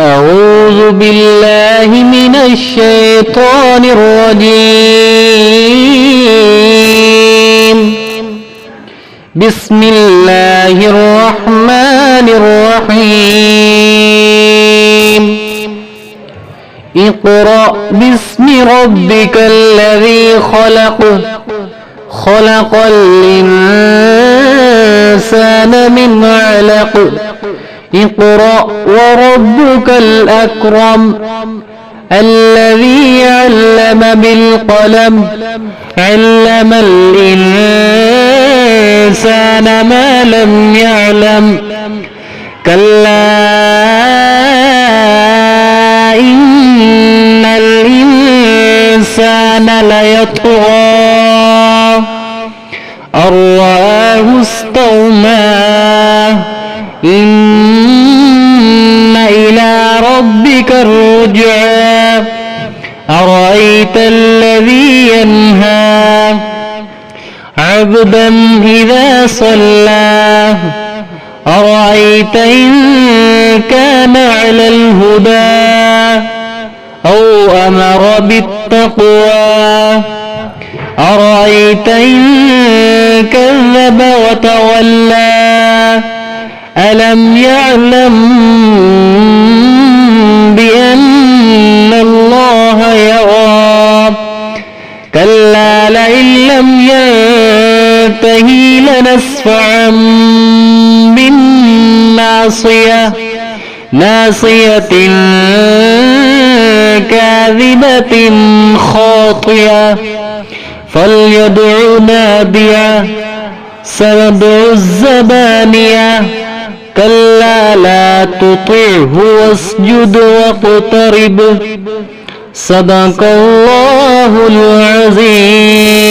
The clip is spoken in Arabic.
أعوذ بالله من الشيطان الرجيم. بسم الله الرحمن الرحيم. اقرأ باسم ربك الذي خلق، خلق الإنسان من علق. اقرأ وربك الأكرم الذي علم بالقلم، علم الإنسان ما لم يعلم. كلا إن الإنسان ليطغى أن رآه استغنى. إن إلى ربك الرجعى. أرأيت الذي ينهى عبدا إذا صلى. أرأيت إن كان على الهدى أو أمر بالتقوى. أرأيت إن كذب وتولى. ألم يعلم بأن الله يرى. كلا لئن لم ينته لنسفعا بالناصية، ناصية كاذبة خاطئة. فليدع ناديه سندع الزبانية. كلا لا تطعه واسجد واقترب. صدق الله العظيم.